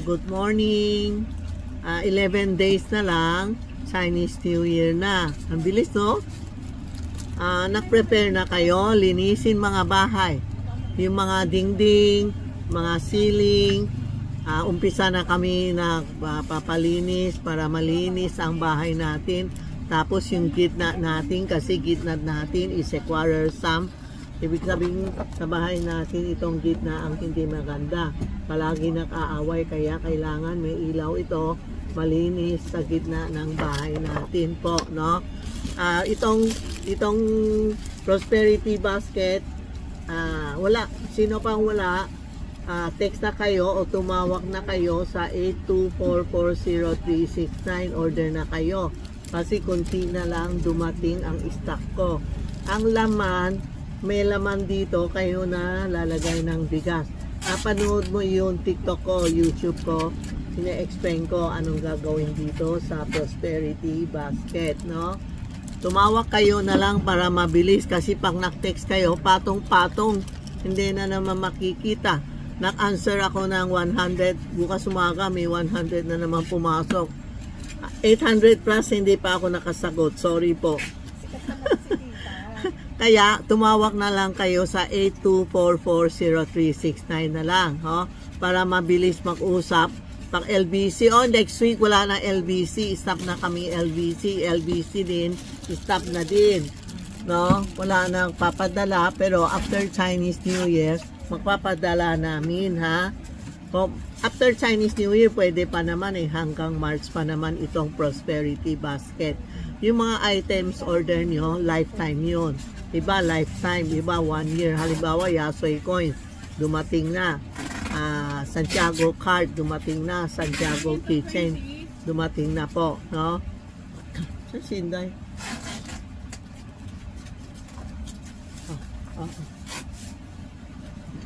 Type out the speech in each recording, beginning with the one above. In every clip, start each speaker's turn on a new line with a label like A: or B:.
A: Good morning. 11 days na lang, Chinese New Year na. Ang bilis, no? Nag-prepare na kayo, linisin mga bahay. Yung mga dingding, mga ceiling. Umpisa na kami na papalinis para malinis ang bahay natin. Tapos yung gitna natin, kasi gitna natin is a quarter sum. Ibig sabihin sa bahay natin, itong gitna ang hindi maganda. Palagi nag-aaway, kaya kailangan may ilaw ito, malinis sa gitna ng bahay natin po, no? Itong prosperity basket, wala. Sino pang wala, text na kayo o tumawag na kayo sa 8244039, order na kayo. Kasi kunti na lang dumating ang stock ko. Ang laman, may laman dito, kayo na lalagay ng bigas. Panood mo yung TikTok ko, YouTube ko, sine-explain ko anong gagawin dito sa prosperity basket, no? Tumawag kayo na lang para mabilis, kasi pag nag-text kayo, patong-patong, hindi na naman makikita. Nag-answer ako ng 100, bukas umaga may 100 na naman pumasok. 800 plus, hindi pa ako nakasagot, sorry po. Kaya, tumawag na lang kayo sa 8244039 na lang, ho? Para mabilis mag-usap. Pag LBC, next week wala na LBC, stop na kami LBC din, stop na din, no? Wala nang papadala, pero after Chinese New Year, magpapadala namin, ha? After Chinese New Year, pwede pa naman hanggang March pa naman itong prosperity basket. Yung mga items order nyo, lifetime yun. Iba lifetime, iba 1 year. Halimbawa, Yasoy coins, dumating na. Santiago card, dumating na. Santiago keychain, dumating na po, no? Sa Sinday.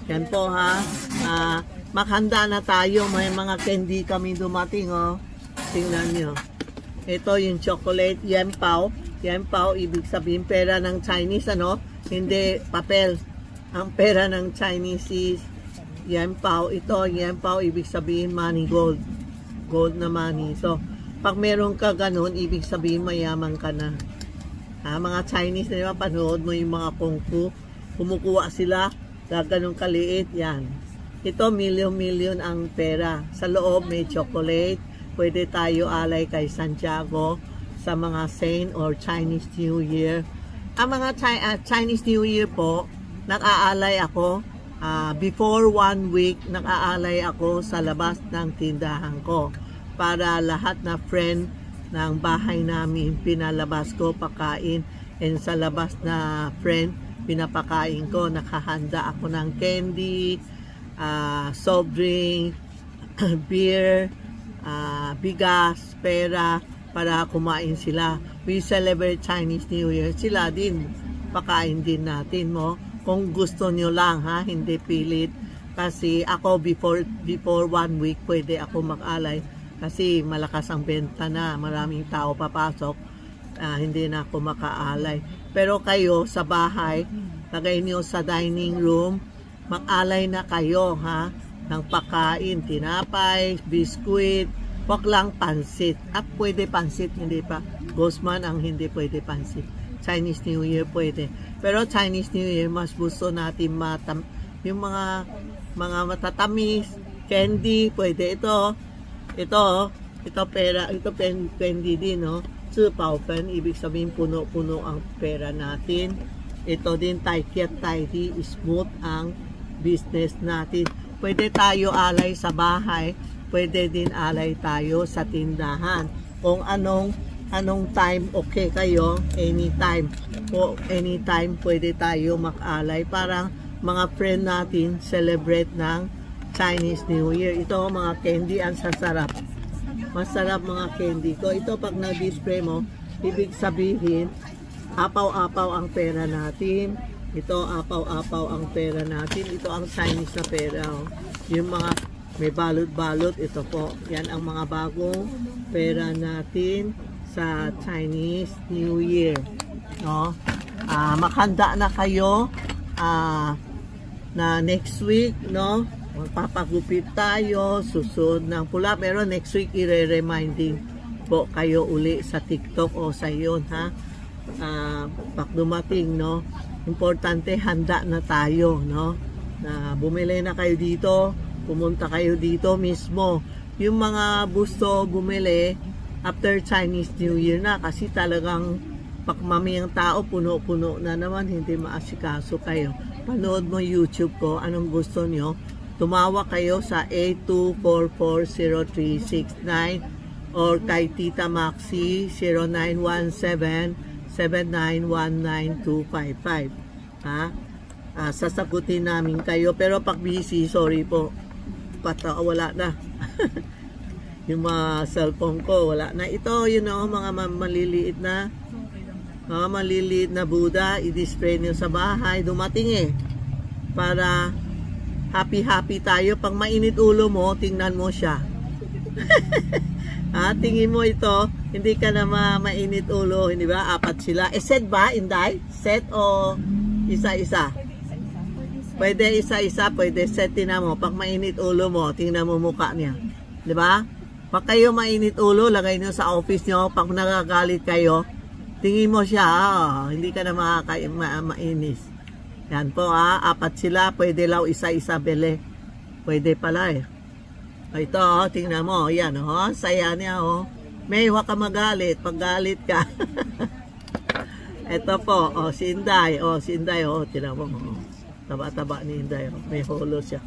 A: Yan po, ha. Maghanda na tayo. May mga candy kami dumating, oh. Tingnan nyo. Ito yung chocolate, Yen Pao. Yen Pao, ibig sabihin pera ng Chinese, ano? Hindi papel. Ang pera ng Chinese is Yen Pao. Ito, Yen Pao, ibig sabihin money, gold. Gold na money. So, pag meron ka ganun, ibig sabihin mayaman ka na. Mga Chinese, di ba? Panood mo yung mga kung fu. Kumukuha sila, gaganong kaliit, yan. Ito, million ang pera. Sa loob, may chocolate. Pwede tayo alay kay Santiago sa mga Saint or Chinese New Year. Ang mga Chinese New Year po, nag-aalay ako. Before 1 week, nag-aalay ako sa labas ng tindahan ko. Para lahat na friend ng bahay namin, pinalabas ko pakain. And sa labas na friend, pinapakain ko. Nakahanda ako ng candy, soft drink, beer, bigas, pera, para kumain sila. We celebrate Chinese New Year. Sila din, pakain din natin mo. Kung gusto nyo lang, ha, hindi pilit. Kasi ako before 1 week, pwede ako mag-alay. Kasi malakas ang benta na, maraming tao papasok. Hindi na ako maka-alay. Pero kayo sa bahay, lagay nyo sa dining room, mag-alay na kayo, ha, ng pakain, tinapay, biskuit, wag lang pansit. Pwede pansit, hindi pa. Guzman ang hindi pwede pansit. Chinese New Year pwede. Pero Chinese New Year, mas gusto natin yung mga matatamis, candy, pwede ito. Ito pera, ito candy din, no? Zipao-fen, ibig sabihin puno-puno ang pera natin. Ito din, tidy, smooth ang business natin. Pwede tayo alay sa bahay, pwede din alay tayo sa tindahan. Kung anong time okay kayo, anytime. O anytime pwede tayo mag-alay. Parang mga friend natin celebrate ng Chinese New Year. Ito mga candy, ang sasarap. Masarap mga candy ko. Ito pag na-display mo, ibig sabihin, apaw-apaw ang pera natin. Ito, apaw-apaw ang pera natin. Ito ang Chinese na pera. Oh. Yung mga may balot-balot, ito po. Yan ang mga bagong pera natin sa Chinese New Year. No? Maghanda na kayo na next week, no? magpapagupit tayo, susunod ng pula. Pero next week, i-reminding po kayo uli sa TikTok o sa iyon, ha? Pag dumating, no? Importante, handa na tayo, no? Na bumili na kayo dito, pumunta kayo dito mismo. Yung mga gusto bumili after Chinese New Year na, kasi talagang pakmamayang tao, puno-puno na naman, hindi maasikaso kayo. Panood mo YouTube ko, anong gusto nyo? Tumawa kayo sa 82440369 or kay Tita Maxi 0917-7919255. Ha? Sasagutin namin kayo, pero pag busy, sorry po, wala na. Yung mga cellphone ko, wala na. Ito, you know, mga maliliit na Buddha, i-display nyo sa bahay. Dumating eh. Para happy tayo. Pag mainit ulo mo, tingnan mo siya. Tingin mo ito, hindi ka na mainit ulo, hindi ba? Apat sila. Set ba, Inday? Set o isa-isa? Pwede isa-isa, pwede set. Tingnan mo. Pag mainit ulo mo, tingnan mo mukha niya. Di ba? Pag kayo mainit ulo, lagay nyo sa office nyo. Pag nagagalit kayo, tingin mo siya, hindi ka na mainis. Yan po, apat sila, pwede law isa-isa bele. Pwede pala eh. Ito, tingnan mo, yan, saya niya, May, huwag ka magalit, pag galit ka. Ito po, si Inday, tingnan mo, taba-taba ni Inday, may holo siya.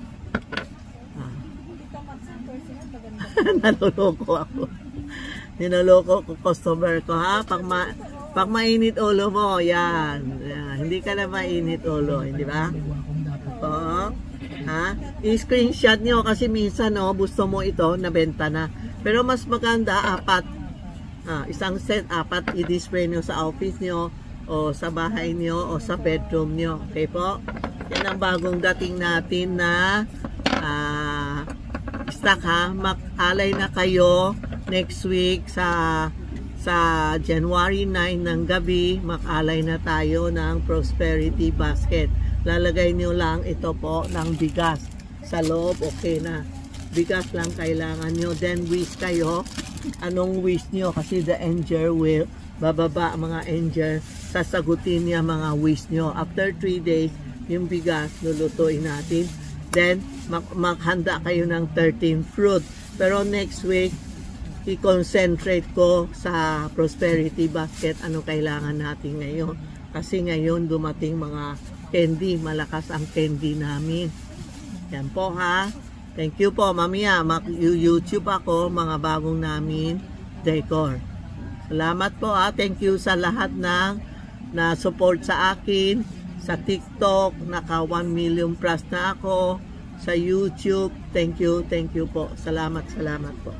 A: Naluloko ako. Ninaloko ko customer ko, ha? Pag mainit ulo mo, yan. Hindi ka na mainit ulo, hindi ba? Oo. Ha? I-screenshot nyo kasi minsan, gusto mo ito, nabenta na. Pero mas maganda, apat. Isang set, apat, i-display nyo sa office nyo, o sa bahay nyo, o sa bedroom nyo. Okay po? Yan ang bagong dating natin na stock, ha? Mag-alay na kayo next week sa January 9 ng gabi, mag-alay na tayo ng Prosperity Basket. Lalagay nyo lang ito po ng bigas sa loob, okay na. Bigas lang kailangan nyo. Then wish kayo. Anong wish nyo? Kasi the angel will bababa, mga angel. Sasagutin niya mga wish nyo. After 3 days, yung bigas lulutuin natin. Then maghanda kayo ng 13 fruit. Pero next week, i-concentrate ko sa Prosperity Basket, ano kailangan natin ngayon. Kasi ngayon dumating mga candy, malakas ang candy namin. Yan po, ha. Thank you po, mamaya mag-YouTube ako, mga bagong namin decor. Salamat po, ha. Thank you sa lahat ng na-support sa akin, sa TikTok, naka 1 million plus na ako, sa YouTube. Thank you po. Salamat po.